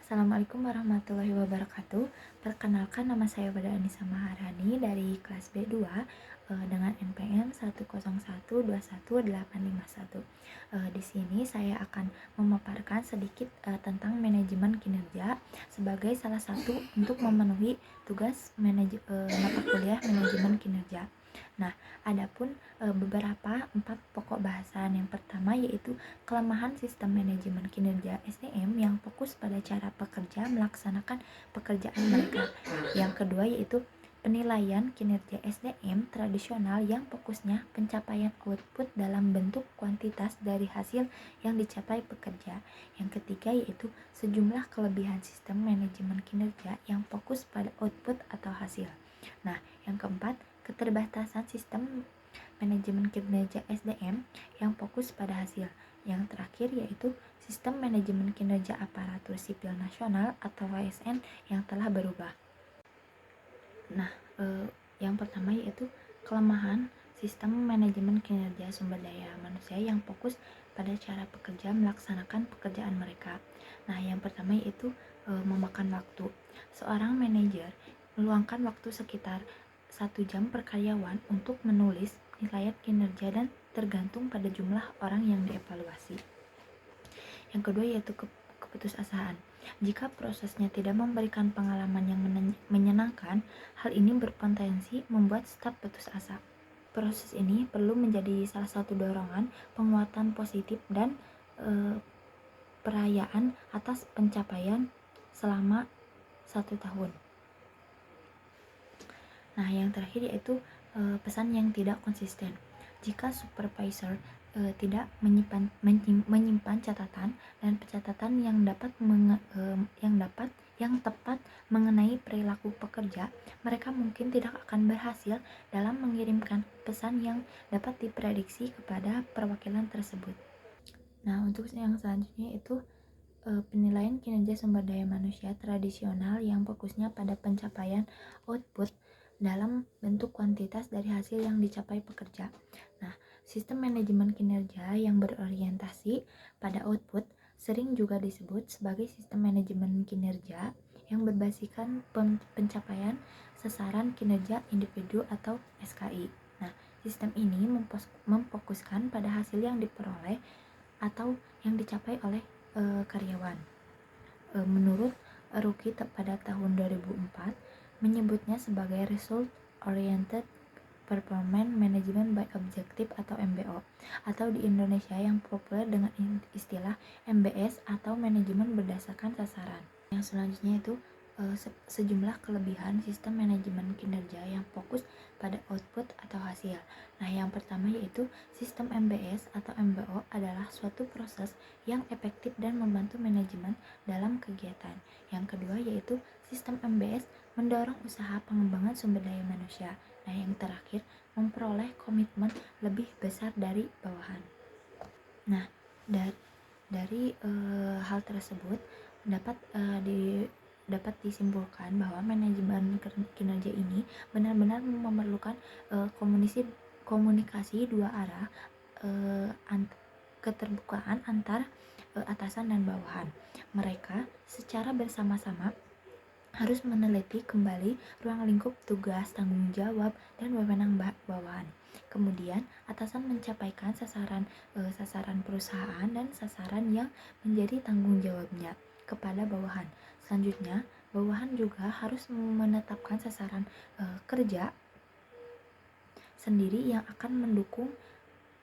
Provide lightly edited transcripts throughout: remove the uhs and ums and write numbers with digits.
Assalamualaikum warahmatullahi wabarakatuh. Perkenalkan, nama saya Bada Anissa Maharani dari kelas B2 dengan NPM 1012181. Di sini saya akan memaparkan sedikit tentang manajemen kinerja sebagai salah satu untuk memenuhi tugas mata kuliah manajemen kinerja. Nah, adapun beberapa 4 pokok bahasan. Yang pertama yaitu kelemahan sistem manajemen kinerja SDM yang fokus pada cara pekerja melaksanakan pekerjaan mereka. Yang kedua yaitu penilaian kinerja SDM tradisional yang fokusnya pencapaian output dalam bentuk kuantitas dari hasil yang dicapai pekerja. Yang ketiga yaitu sejumlah kelebihan sistem manajemen kinerja yang fokus pada output atau hasil. Nah, yang keempat, keterbatasan sistem manajemen kinerja SDM yang fokus pada hasil. Yang terakhir yaitu sistem manajemen kinerja aparatur sipil nasional atau ASN yang telah berubah. Nah, yang pertama yaitu kelemahan sistem manajemen kinerja sumber daya manusia yang fokus pada cara pekerja melaksanakan pekerjaan mereka. Nah, yang pertama yaitu memakan waktu. Seorang manajer meluangkan waktu sekitar 1 jam per karyawan untuk menulis nilai kinerja dan tergantung pada jumlah orang yang dievaluasi. Yang kedua yaitu keputusasaan. Jika prosesnya tidak memberikan pengalaman yang menyenangkan, hal ini berpotensi membuat staf putus asa. Proses ini perlu menjadi salah satu dorongan penguatan positif dan perayaan atas pencapaian selama 1 tahun. Nah, yang terakhir yaitu pesan yang tidak konsisten. Jika supervisor tidak menyimpan catatan dan pencatatan yang tepat mengenai perilaku pekerja, mereka mungkin tidak akan berhasil dalam mengirimkan pesan yang dapat diprediksi kepada perwakilan tersebut. Nah, untuk yang selanjutnya itu penilaian kinerja sumber daya manusia tradisional yang fokusnya pada pencapaian output dalam bentuk kuantitas dari hasil yang dicapai pekerja. Nah, sistem manajemen kinerja yang berorientasi pada output sering juga disebut sebagai sistem manajemen kinerja yang berbasiskan pencapaian sasaran kinerja individu atau SKI. Nah, sistem ini memfokuskan pada hasil yang diperoleh atau yang dicapai oleh karyawan. Menurut Ruki pada tahun 2004 menyebutnya sebagai Result Oriented Performance Management by Objective atau MBO, atau di Indonesia yang populer dengan istilah MBS atau manajemen berdasarkan sasaran. Yang selanjutnya itu sejumlah kelebihan sistem manajemen kinerja yang fokus pada output atau hasil. Nah, yang pertama yaitu sistem MBS atau MBO adalah suatu proses yang efektif dan membantu manajemen dalam kegiatan. Yang kedua yaitu sistem MBS mendorong usaha pengembangan sumber daya manusia. Nah, yang terakhir memperoleh komitmen lebih besar dari bawahan. Nah, dari hal tersebut dapat disimpulkan bahwa manajemen kinerja ini benar-benar memerlukan komunikasi dua arah, keterbukaan antar atasan dan bawahan. Mereka secara bersama-sama harus meneliti kembali ruang lingkup tugas, tanggung jawab, dan wewenang bawahan. Kemudian atasan mencapaikan sasaran perusahaan dan sasaran yang menjadi tanggung jawabnya kepada bawahan. Selanjutnya, bawahan juga harus menetapkan sasaran kerja sendiri yang akan mendukung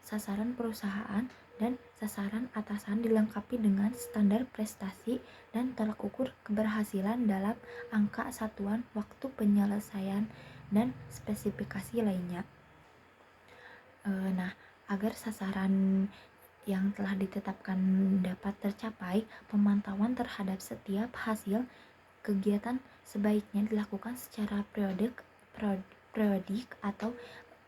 sasaran perusahaan, dan sasaran atasan dilengkapi dengan standar prestasi dan tolak ukur keberhasilan dalam angka satuan waktu penyelesaian dan spesifikasi lainnya. Nah, agar sasaran yang telah ditetapkan dapat tercapai, pemantauan terhadap setiap hasil kegiatan sebaiknya dilakukan secara periodik atau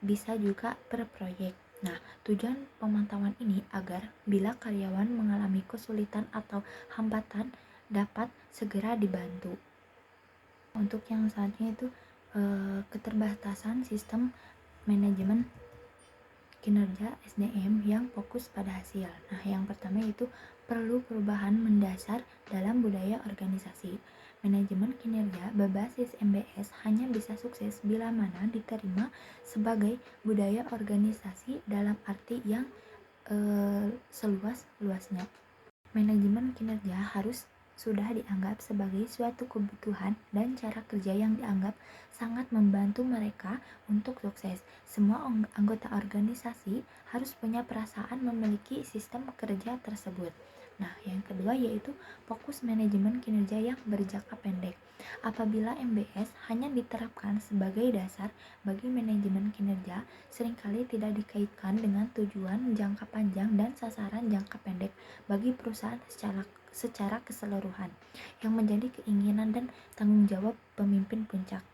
bisa juga per proyek. Nah, tujuan pemantauan ini agar bila karyawan mengalami kesulitan atau hambatan dapat segera dibantu. Untuk yang selanjutnya itu keterbatasan sistem manajemen kinerja SDM yang fokus pada hasil. Nah, yang pertama itu perlu perubahan mendasar dalam budaya organisasi. Manajemen kinerja berbasis MBS hanya bisa sukses bila mana diterima sebagai budaya organisasi dalam arti yang seluas-luasnya. Manajemen kinerja harus sudah dianggap sebagai suatu kebutuhan dan cara kerja yang dianggap sangat membantu mereka untuk sukses. Semua anggota organisasi harus punya perasaan memiliki sistem kerja tersebut. Nah, yang kedua yaitu fokus manajemen kinerja yang berjangka pendek. Apabila MBS hanya diterapkan sebagai dasar bagi manajemen kinerja, seringkali tidak dikaitkan dengan tujuan jangka panjang dan sasaran jangka pendek bagi perusahaan secara keseluruhan, yang menjadi keinginan dan tanggung jawab pemimpin puncak.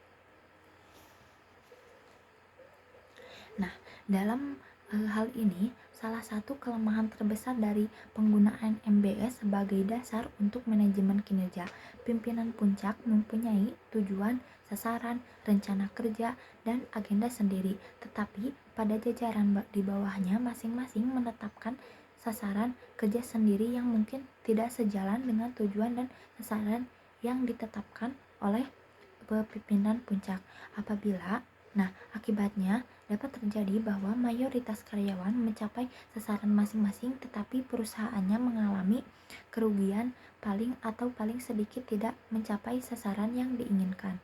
Nah, dalam hal ini, salah satu kelemahan terbesar dari penggunaan MBS sebagai dasar untuk manajemen kinerja, pimpinan puncak mempunyai tujuan, sasaran, rencana kerja, dan agenda sendiri, tetapi pada jajaran di bawahnya masing-masing menetapkan sasaran kerja sendiri yang mungkin tidak sejalan dengan tujuan dan sasaran yang ditetapkan oleh pimpinan puncak. Akibatnya dapat terjadi bahwa mayoritas karyawan mencapai sasaran masing-masing tetapi perusahaannya mengalami kerugian paling sedikit tidak mencapai sasaran yang diinginkan.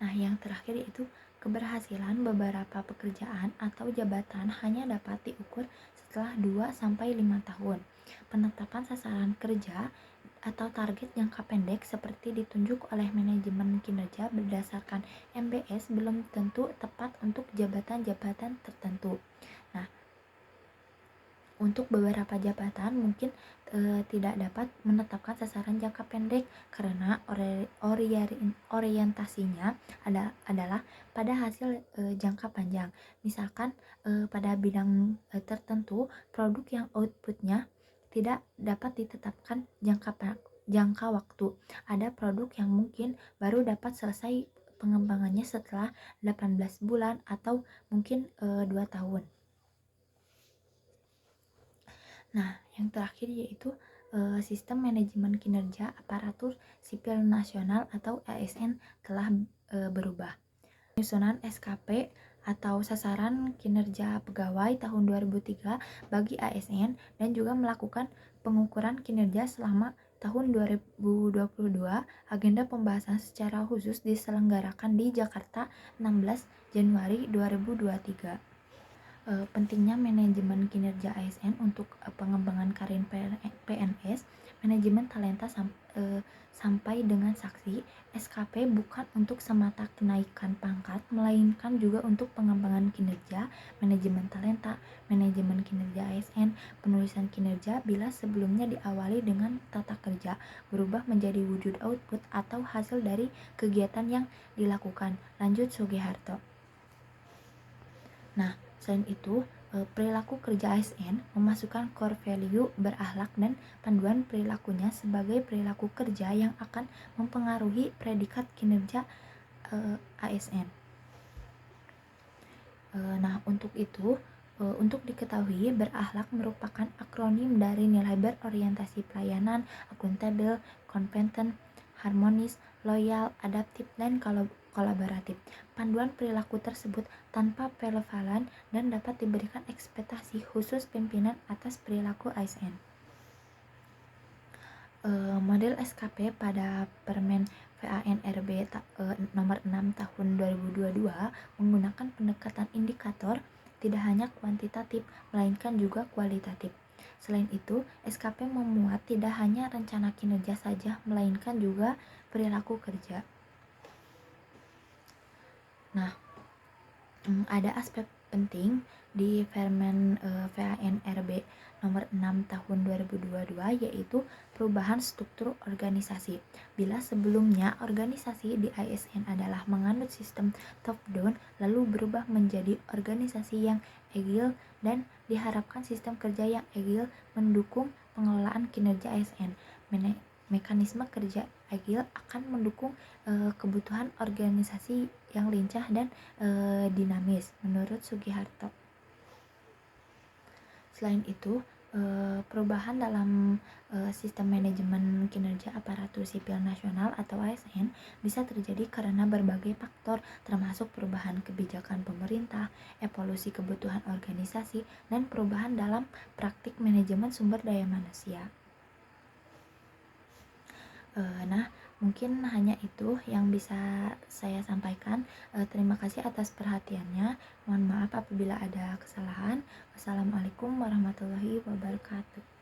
Nah, yang terakhir yaitu keberhasilan beberapa pekerjaan atau jabatan hanya dapat diukur setelah 2-5 tahun. Penetapan sasaran kerja atau target jangka pendek seperti ditunjuk oleh manajemen kinerja berdasarkan MBS belum tentu tepat untuk jabatan-jabatan tertentu. Nah, untuk beberapa jabatan mungkin tidak dapat menetapkan sasaran jangka pendek karena orientasinya adalah pada hasil jangka panjang. Misalkan pada bidang tertentu produk yang outputnya tidak dapat ditetapkan jangka waktu. Ada produk yang mungkin baru dapat selesai pengembangannya setelah 18 bulan atau mungkin 2 tahun. Nah, yang terakhir yaitu sistem manajemen kinerja aparatur sipil nasional atau ASN telah berubah. Penyusunan SKP atau sasaran kinerja pegawai tahun 2003 bagi ASN dan juga melakukan pengukuran kinerja selama tahun 2022. Agenda pembahasan secara khusus diselenggarakan di Jakarta 16 Januari 2023. Pentingnya manajemen kinerja ASN untuk pengembangan karir PNS, manajemen talenta sampai dengan saksi. SKP bukan untuk semata kenaikan pangkat, melainkan juga untuk pengembangan kinerja, manajemen talenta, manajemen kinerja ASN, penulisan kinerja bila sebelumnya diawali dengan tata kerja, berubah menjadi wujud output atau hasil dari kegiatan yang dilakukan. Lanjut Sugiharto. Nah, selain itu, perilaku kerja ASN memasukkan core value berakhlak dan panduan perilakunya sebagai perilaku kerja yang akan mempengaruhi predikat kinerja ASN. Nah, untuk itu, untuk diketahui, berakhlak merupakan akronim dari nilai berorientasi pelayanan, akuntabel, kompeten, harmonis, loyal, adaptif, dan kolaboratif. Panduan perilaku tersebut tanpa relevan dan dapat diberikan ekspektasi khusus pimpinan atas perilaku ASN. Model SKP pada Permen PANRB nomor 6 tahun 2022 menggunakan pendekatan indikator tidak hanya kuantitatif melainkan juga kualitatif. Selain itu, SKP memuat tidak hanya rencana kinerja saja melainkan juga perilaku kerja. Nah, ada aspek penting di Permen PANRB nomor 6 tahun 2022 yaitu perubahan struktur organisasi. Bila sebelumnya organisasi di ASN adalah menganut sistem top down lalu berubah menjadi organisasi yang agile dan diharapkan sistem kerja yang agile mendukung pengelolaan kinerja ASN. Mekanisme kerja agile akan mendukung kebutuhan organisasi yang lincah dan dinamis menurut Sugiharto. Selain itu, Perubahan dalam sistem manajemen kinerja aparatur sipil nasional atau ASN bisa terjadi karena berbagai faktor, termasuk perubahan kebijakan pemerintah, evolusi kebutuhan organisasi, dan perubahan dalam praktik manajemen sumber daya manusia. Nah, mungkin hanya itu yang bisa saya sampaikan. Terima kasih atas perhatiannya. Mohon maaf apabila ada kesalahan. Wassalamualaikum warahmatullahi wabarakatuh.